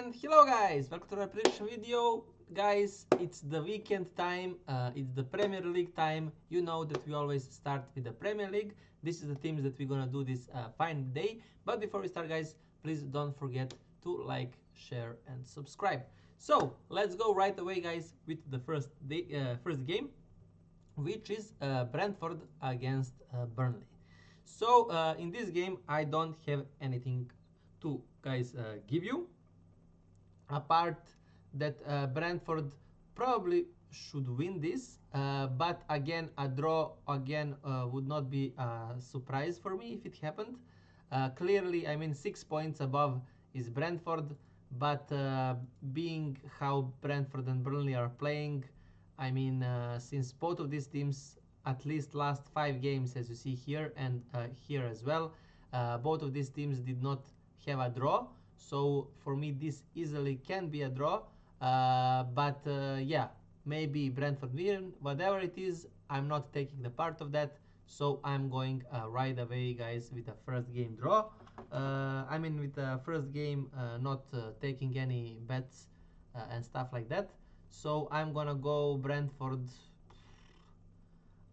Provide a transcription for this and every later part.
And hello guys, welcome to our prediction video. Guys, it's the weekend time, it's the Premier League time. You know that we always start with the Premier League. This is the teams that we're gonna do this fine day. But before we start guys, please don't forget to like, share and subscribe. So let's go right away guys with the first game, which is Brentford against Burnley. So in this game I don't have anything to guys give you apart that Brentford probably should win this, but again a draw again would not be a surprise for me if it happened. Clearly, I mean 6 points above is Brentford, but being how Brentford and Burnley are playing, I mean since both of these teams at least last 5 games as you see here and here as well, both of these teams did not have a draw. So for me this easily can be a draw, but yeah, maybe Brentford win, whatever it is, I'm not taking the part of that. So I'm going right away guys with the first game draw. I mean with the first game not taking any bets and stuff like that. So I'm gonna go Brentford.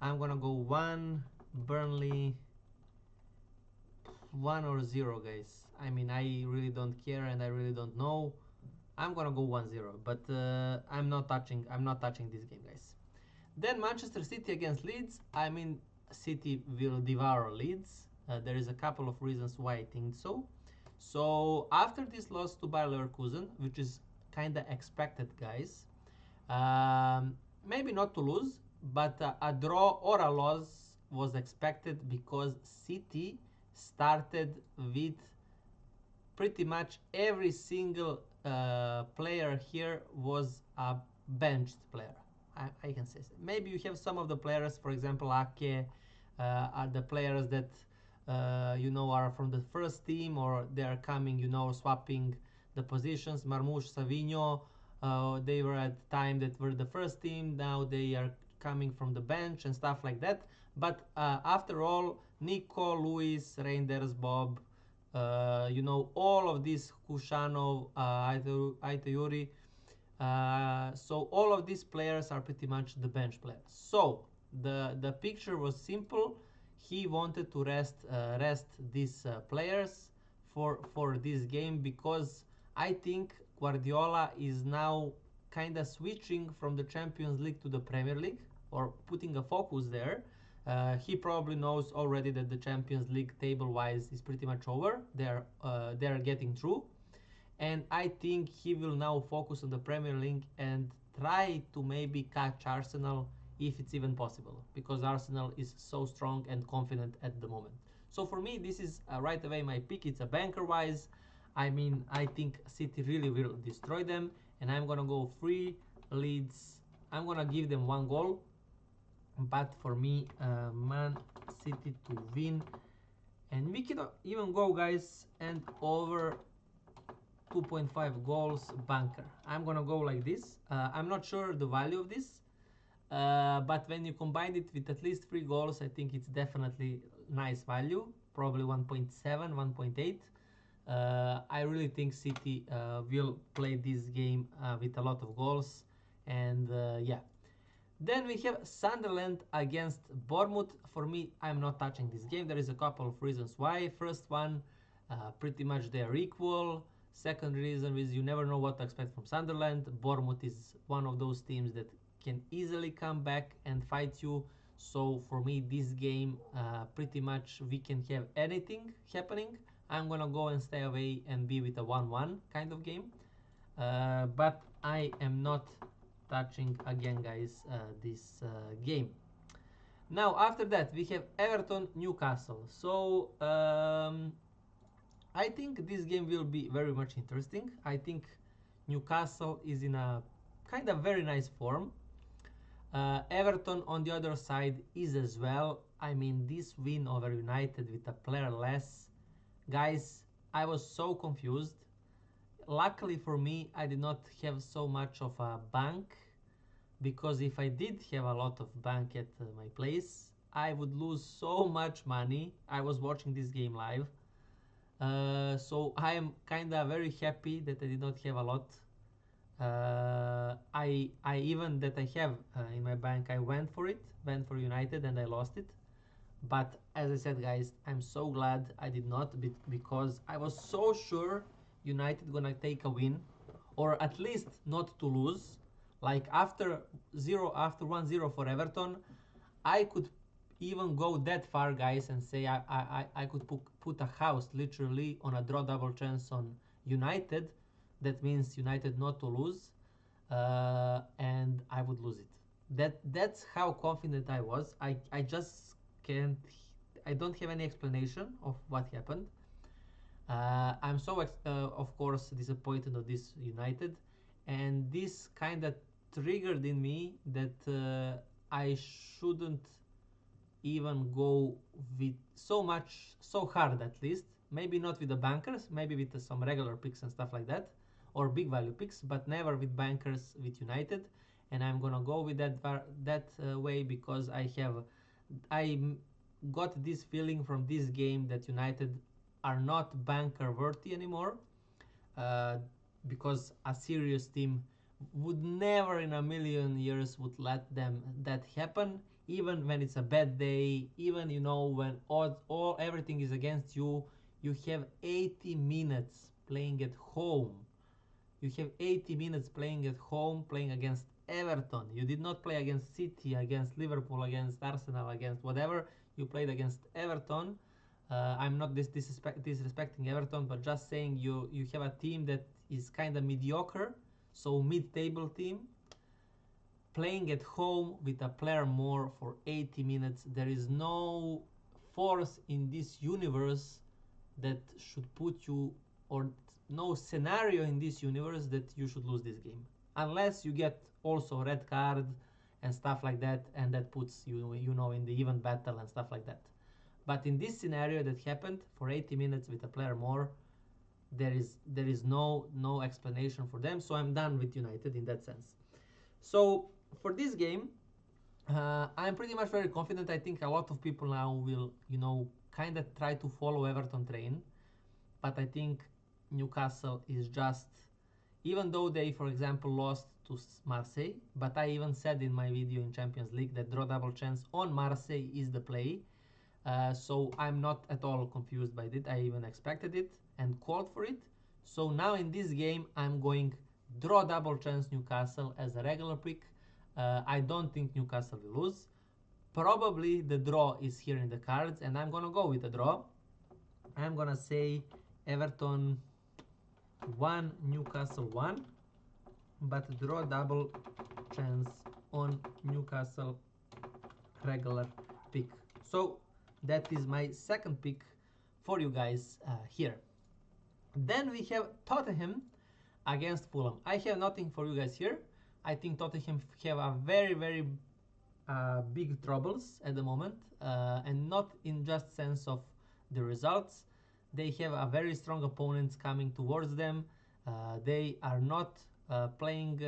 I'm gonna go 1, Burnley 1 or 0 guys. I mean I really don't care and I really don't know. I'm gonna go 1-0, but I'm not touching this game guys. Then Manchester City against Leeds. I mean City will devour Leeds. There is a couple of reasons why I think so. So after this loss to Bayer Leverkusen, which is kinda expected guys, maybe not to lose, but a draw or a loss was expected because City started with pretty much every single player here was a benched player. I can say so. Maybe you have some of the players, for example, Ake, are the players that you know are from the first team or they are coming, you know, swapping the positions. Marmoush, Savigno, they were at time that were the first team. Now they are coming from the bench and stuff like that. But after all, Nico, Luis, Reinders, Bob, you know, all of these Kushanov, Aitayuri, so all of these players are pretty much the bench players. So the picture was simple. He wanted to rest these players for this game because I think Guardiola is now kind of switching from the Champions League to the Premier League or putting a focus there. He probably knows already that the Champions League table-wise is pretty much over. They're getting through, and I think he will now focus on the Premier League and try to maybe catch Arsenal if it's even possible, because Arsenal is so strong and confident at the moment. So for me, this is right away my pick. It's a banker-wise. I mean, I think City really will destroy them, and I'm gonna go free Leeds. I'm gonna give them 1 goal, but for me, Man City to win, and we can even go guys and over 2.5 goals banker. I'm gonna go like this. I'm not sure the value of this, but when you combine it with at least 3 goals, I think it's definitely nice value, probably 1.7, 1.8. I really think City will play this game with a lot of goals, and yeah. Then we have Sunderland against Bournemouth. For me, I'm not touching this game. There is a couple of reasons why. First one, pretty much they are equal. Second reason is you never know what to expect from Sunderland. Bournemouth is one of those teams that can easily come back and fight you. So for me, this game, pretty much we can have anything happening. I'm gonna go and stay away and be with a 1-1 kind of game. But I am not touching again guys this game. Now after that we have Everton Newcastle. So I think this game will be very much interesting. I think Newcastle is in a kind of very nice form. Everton on the other side is as well. I mean this win over United with a player less, guys, I was so confused. Luckily for me, I did not have so much of a bank, because if I did have a lot of bank at my place, I would lose so much money. I was watching this game live. So I am kinda very happy that I did not have a lot. I even that I have in my bank, I went for United and I lost it. But as I said, guys, I'm so glad I did not because I was so sure United gonna take a win, or at least not to lose. Like after 1-0 for Everton, I could even go that far, guys, and say I could put a house literally on a draw double chance on United. That means United not to lose, and I would lose it. That's how confident I was. I just can't. I don't have any explanation of what happened. I'm so of course disappointed of this United, and this kind of triggered in me that I shouldn't even go with so hard, at least maybe not with the bankers, maybe with some regular picks and stuff like that, or big value picks, but never with bankers with United. And I'm gonna go with that way because I got this feeling from this game that United are not banker worthy anymore, uh, because a serious team would never in a million years would let them that happen, even when it's a bad day, even when all everything is against you. You have 80 minutes playing at home. You have 80 minutes playing at home, playing against Everton. You did not play against City, against Liverpool, against Arsenal, against whatever. You played against Everton. I'm not disrespecting Everton, but just saying you have a team that is kind of mediocre, so mid-table team, playing at home with a player more for 80 minutes. There is no force in this universe that should put you, or no scenario in this universe that you should lose this game, unless you get also red card and stuff like that, and that puts you in the even battle and stuff like that. But in this scenario that happened for 80 minutes with a player more, there is no explanation for them. So I'm done with United in that sense. So for this game, I'm pretty much very confident. I think a lot of people now will kind of try to follow Everton train, but I think Newcastle is just, even though they, for example, lost to Marseille, but I even said in my video in Champions League that draw double chance on Marseille is the play. So I'm not at all confused by it. I even expected it and called for it. So now in this game, I'm going draw double chance Newcastle as a regular pick. I don't think Newcastle will lose. Probably the draw is here in the cards, and I'm gonna go with the draw. I'm gonna say Everton 1, Newcastle 1, but draw double chance on Newcastle regular pick. So that is my second pick for you guys here. Then we have Tottenham against Fulham. I have nothing for you guys here. I think Tottenham have a very big troubles at the moment, and not in just sense of the results. They have a very strong opponents coming towards them. They are not playing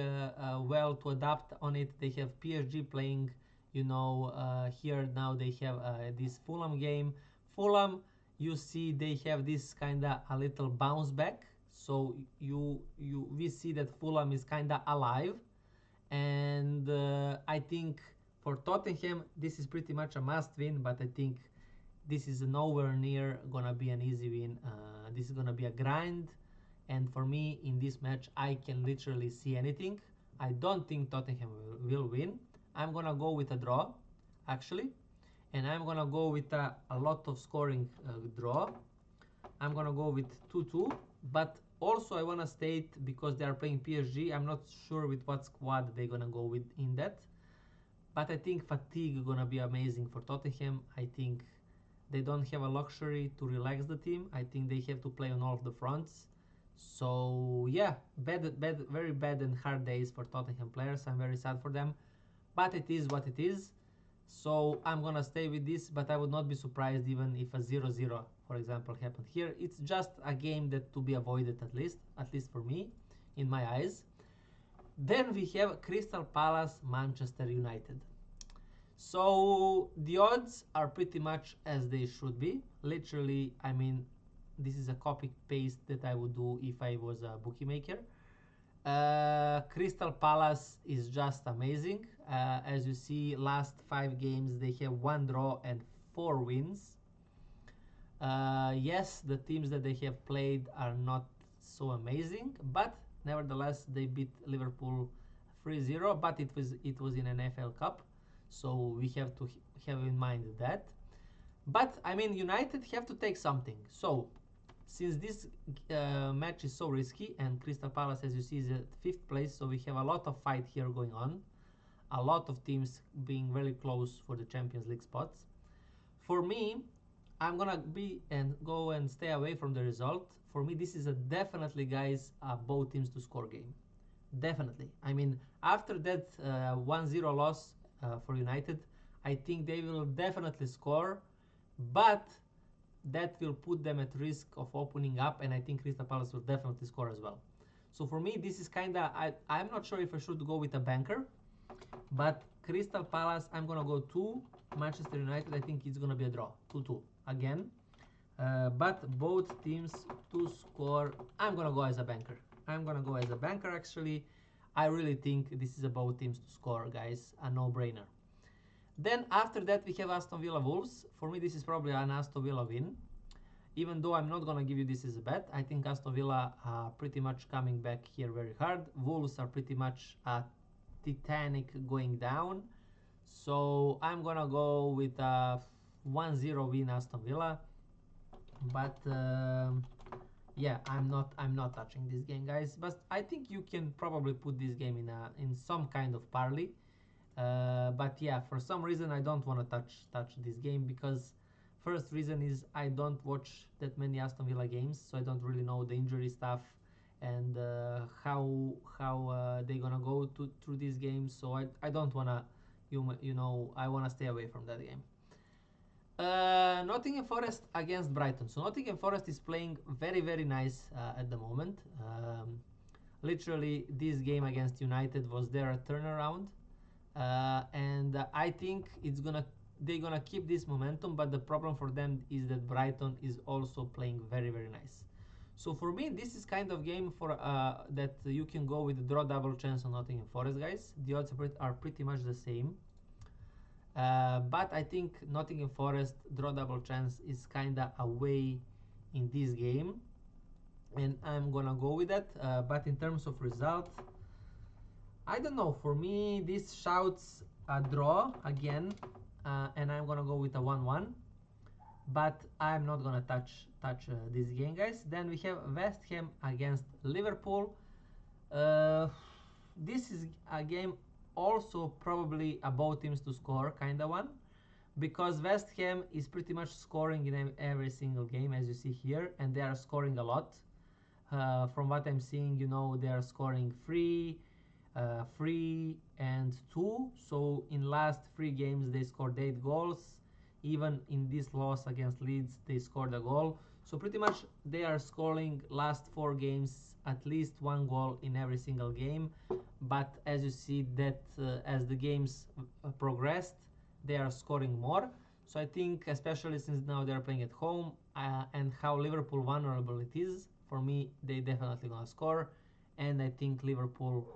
well to adapt on it. They have PSG playing, here now they have this Fulham game. Fulham, you see, they have this kind of a little bounce back. So we see that Fulham is kind of alive, and I think for Tottenham this is pretty much a must win. But I think this is nowhere near gonna be an easy win. This is gonna be a grind, and for me in this match I can literally see anything. I don't think Tottenham will win. I'm gonna go with a draw, actually, and I'm gonna go with a lot of scoring draw. I'm gonna go with 2-2, but also I wanna state, because they are playing PSG, I'm not sure with what squad they're gonna go with in that. But I think fatigue gonna be amazing for Tottenham. I think they don't have a luxury to relax the team. I think they have to play on all of the fronts. So yeah, very bad and hard days for Tottenham players. I'm very sad for them, but it is what it is. So I'm gonna stay with this, but I would not be surprised even if a 0-0, for example, happened here. It's just a game that to be avoided, at least for me, in my eyes. Then we have Crystal Palace, Manchester United. So the odds are pretty much as they should be. Literally, I mean, This is a copy paste that I would do if I was a bookmaker. Crystal Palace is just amazing. As you see, last 5 games they have 1 draw and 4 wins. Yes, the teams that they have played are not so amazing, but nevertheless they beat Liverpool 3-0. But it was in an FL Cup, so we have to have in mind that. But I mean, United have to take something. So since this match is so risky, and Crystal Palace, as you see, is at 5th place, so we have a lot of fight here going on. A lot of teams being very close for the Champions League spots. For me, I'm gonna be and go and stay away from the result. For me, this is a definitely, guys, both teams to score game. Definitely. I mean, after that 1-0 loss for United, I think they will definitely score, but that will put them at risk of opening up, and I think Crystal Palace will definitely score as well. So for me, this is kinda, I'm not sure if I should go with a banker, but Crystal Palace, I'm gonna go 2. Manchester United, I think it's gonna be a draw, 2-2 again. But both teams to score, I'm gonna go as a banker. Actually. I really think this is about teams to score, guys, a no-brainer. Then after that we have Aston Villa Wolves. For me, this is probably an Aston Villa win. Even though I'm not gonna give you this as a bet, I think Aston Villa are pretty much coming back here very hard. Wolves are pretty much Titanic going down. So I'm gonna go with a 1-0 win Aston Villa. But yeah, I'm not touching this game, guys. But I think you can probably put this game in some kind of parlay. But yeah, for some reason I don't want to touch this game, because first reason is I don't watch that many Aston Villa games, so I don't really know the injury stuff and how they're gonna go through these games. So I don't wanna, I wanna stay away from that game. Nottingham Forest against Brighton. So Nottingham Forest is playing very, very nice at the moment. Literally, this game against United was their turnaround, and I think they're gonna keep this momentum. But the problem for them is that Brighton is also playing very, very nice. So for me, this is kind of game for that you can go with the draw double chance on Nottingham Forest, guys. The odds are pretty much the same. But I think Nottingham Forest draw double chance is kinda away in this game, and I'm gonna go with that. But in terms of result, I don't know. For me, this shouts a draw again, and I'm gonna go with a 1-1. But I'm not gonna touch this game, guys. Then we have West Ham against Liverpool. This is a game also probably about teams to score kind of one, because West Ham is pretty much scoring in every single game, as you see here, and they are scoring a lot. From what I'm seeing, they are scoring 3 and 2. So in last 3 games they scored 8 goals. Even in this loss against Leeds they scored a goal. So pretty much they are scoring last 4 games at least 1 goal in every single game. But as you see that as the games progressed, they are scoring more. So I think, especially since now they're playing at home and how Liverpool vulnerable it is, for me they definitely gonna score. And I think Liverpool,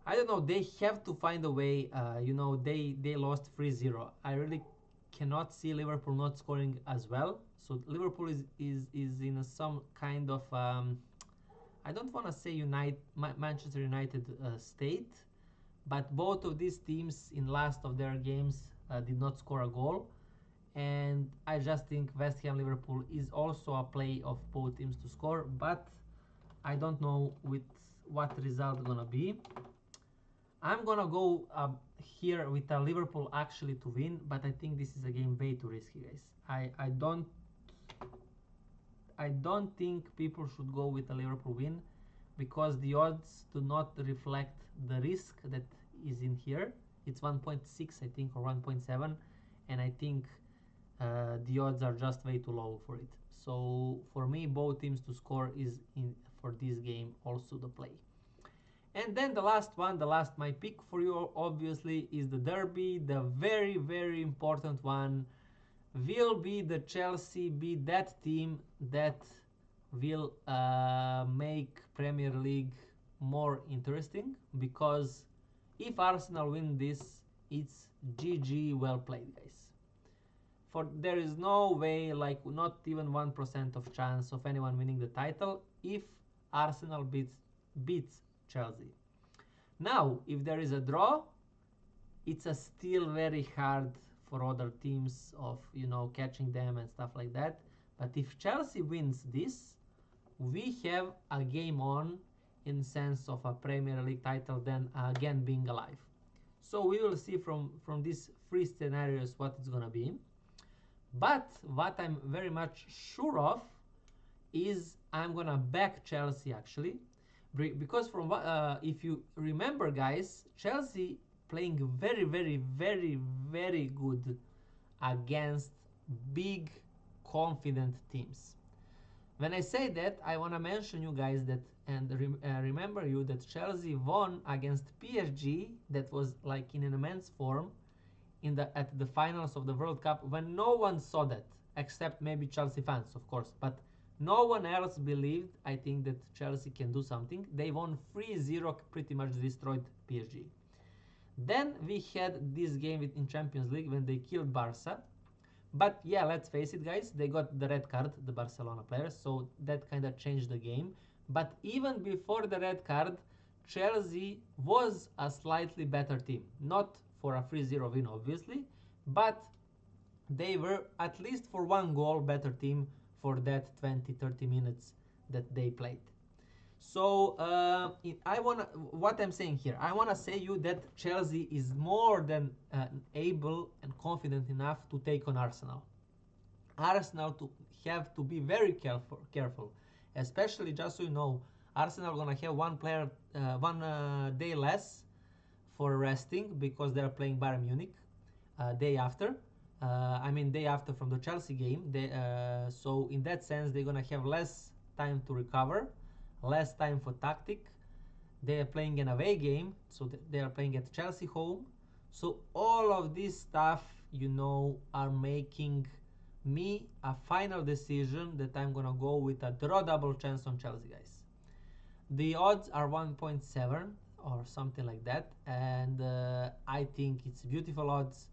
I don't know, they have to find a way. They lost 3-0. I really cannot see Liverpool not scoring as well. So Liverpool is in some kind of I don't want to say Manchester United state, but both of these teams in last of their games did not score a goal, and I just think West Ham Liverpool is also a play of both teams to score, but I don't know with what result gonna be. I'm gonna go here with a Liverpool actually to win, but I think this is a game way too risky, guys. I don't think people should go with a Liverpool win, because the odds do not reflect the risk that is in here. It's 1.6, I think, or 1.7, and I think the odds are just way too low for it. So for me, both teams to score is in for this game also the play. And then the last my pick for you obviously is the derby, the very, very important one. will be the Chelsea be that team that will make Premier League more interesting? Because if Arsenal win this, it's GG, well played, guys. For there is no way, like not even 1% of chance of anyone winning the title if Arsenal beats Chelsea. Now, if there is a draw, it's a still very hard for other teams of catching them and stuff like that. But if Chelsea wins this, we have a game on in sense of a Premier League title then again being alive. So we will see from these three scenarios what it's gonna be. But what I'm very much sure of is I'm gonna back Chelsea actually, because from if you remember, guys, Chelsea playing very, very, very, very good against big, confident teams. When I say that, I want to mention you guys that and remember you that Chelsea won against PSG, that was like in an immense form at the finals of the World Cup, when no one saw that except maybe Chelsea fans, of course, but no one else believed, I think, that Chelsea can do something. They won 3-0, pretty much destroyed PSG. Then we had this game in Champions League when they killed Barca. But yeah, let's face it, guys, they got the red card, the Barcelona players, so that kind of changed the game. But even before the red card, Chelsea was a slightly better team. Not for a 3-0 win, obviously, but they were at least for one goal better team for that 20-30 minutes that they played. So what I'm saying here, I wanna say you that Chelsea is more than able and confident enough to take on Arsenal. Arsenal to have to be very careful, especially just so you know, Arsenal gonna have one day less for resting because they're playing Bayern Munich day after. Day after from the Chelsea game. So in that sense, they're gonna have less time to recover, less time for tactic. They are playing an away game, so they are playing at Chelsea home. So all of this stuff, are making me a final decision that I'm gonna go with a draw double chance on Chelsea, guys. The odds are 1.7 or something like that, and I think it's beautiful odds.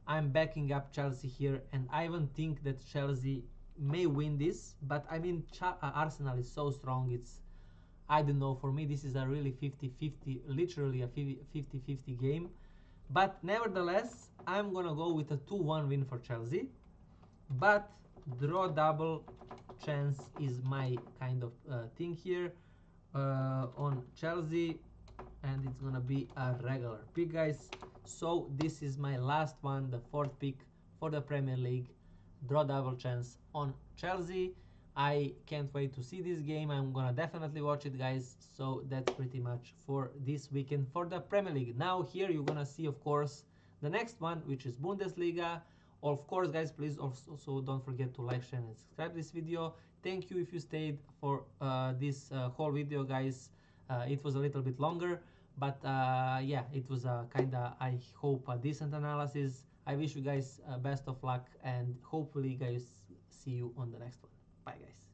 I'm backing up Chelsea here, and I even think that Chelsea may win this, but Arsenal is so strong. I don't know, for me this is a really 50-50, literally a 50-50 game. But nevertheless, I'm gonna go with a 2-1 win for Chelsea, but draw double chance is my kind of thing here on Chelsea, and it's gonna be a regular pick, guys. So this is my last one, the fourth pick for the Premier League, draw double chance on Chelsea. I can't wait to see this game. I'm gonna definitely watch it, guys. So that's pretty much for this weekend for the Premier League. Now here you're gonna see, of course, the next one, which is Bundesliga. Of course, guys, please also don't forget to like, share, and subscribe this video. Thank you if you stayed for this whole video, guys. It was a little bit longer, but yeah, it was a kinda, I hope, a decent analysis. I wish you guys best of luck, and hopefully guys see you on the next one. Bye, guys.